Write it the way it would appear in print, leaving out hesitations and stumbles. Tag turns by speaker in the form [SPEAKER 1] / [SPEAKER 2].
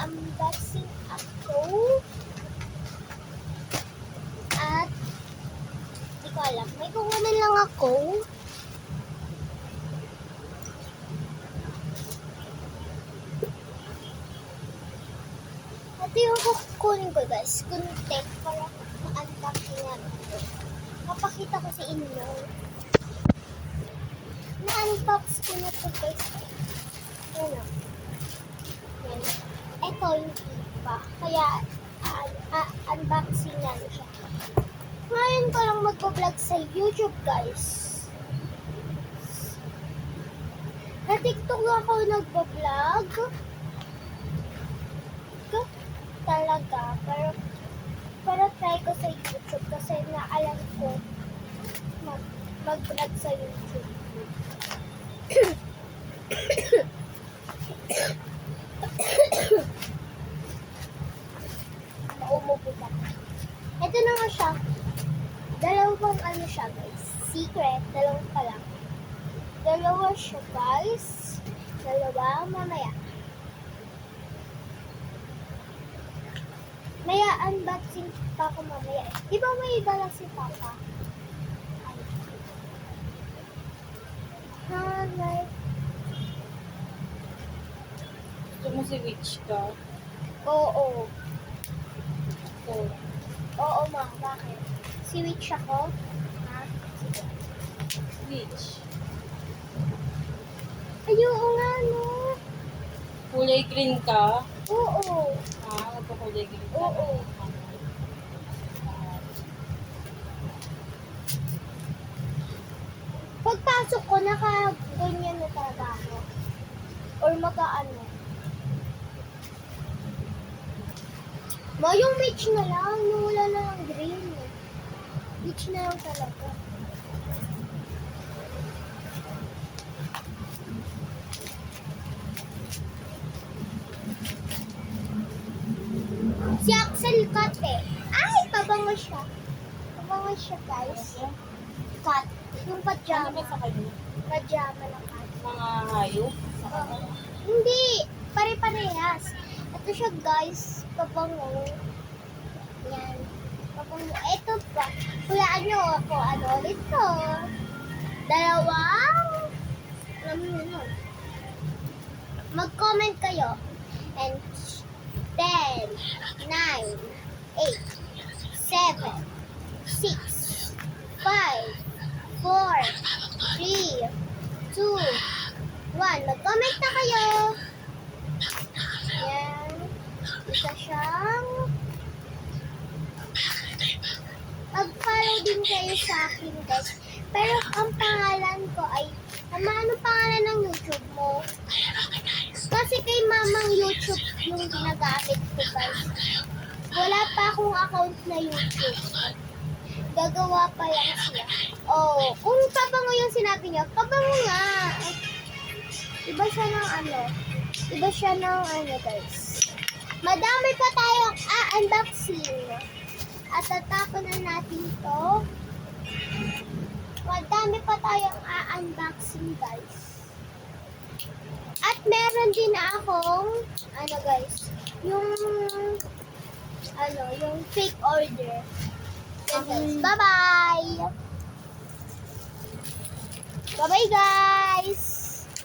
[SPEAKER 1] mag-unboxing ako. At hindi ko alam. May kukunin lang ako. Ito yung kukunin ko guys. Kunti para ma-unboxing namin ito. Mapakita ko sa inyo. Na-unbox ko na ito guys. Ano? Yan. Ito yung iba. Kaya unboxing namin siya. Ngayon ko lang mag-vlog sa YouTube guys. Na TikTok ako nag-vlog. Talaga. Pero try ko sa YouTube kasi naalam ko mag-vlog sa YouTube. Maumupo ka. Ito na nga siya. Dalawang ano siya guys. Secret. Dalawang pa lang. Dalawa siya guys. Dalawa mamaya. Maya unboxing pa ako mamaya. Di ba may iba lang si Papa? Ay. Hi.
[SPEAKER 2] Gusto mo si Witch ka?
[SPEAKER 1] Oo.
[SPEAKER 2] Oo.
[SPEAKER 1] Oo ma. Bakit? Si Witch ako? Ha? Sige.
[SPEAKER 2] Witch.
[SPEAKER 1] Ayoko nga no.
[SPEAKER 2] Kulay green ka?
[SPEAKER 1] Oo.
[SPEAKER 2] Magpakulay green ka?
[SPEAKER 1] Oo. Pagpasok ko, naka-ganyan na talaga ako. Or maka-ano. Ma, yung witch na lang. Yung wala na lang green. Witch na lang talaga. Si Axel Cut eh. Ay, pabango siya. Pabango siya guys. Cut. Yung
[SPEAKER 2] Ano
[SPEAKER 1] pajama.
[SPEAKER 2] ba sa kanya?
[SPEAKER 1] Pajama na cut.
[SPEAKER 2] Mga hayop?
[SPEAKER 1] Hindi. Pare-parehas. Ito siya guys. Pabango. Yan. Pabango. Ito pa. Hulaan nyo ako. Ano ulit to? Dalawang. Alam mo yun. Mag-comment kayo. And 10, 9, 8, 7, 6, 5, 4, 3, 2, 1. Mag-comment na kayo. Yan. Isa siyang mag-follow din kayo sa akin guys. Pero ang pangalan ko ay anong pangalan ng YouTube mo? Kasi kay mamang YouTube yung ginagamit ko guys. Wala pa akong account na YouTube. Gagawa pa yan siya. Oh, kung pabango yung sinabi niya, pabango nga. Iba siya ng ano. Iba siya ng ano guys. Madami pa tayong unboxing. At tatapon na natin to. Madami pa tayong unboxing guys. At meron din akong ano guys, yung fake order. Yan guys. Bye-bye! Bye-bye guys!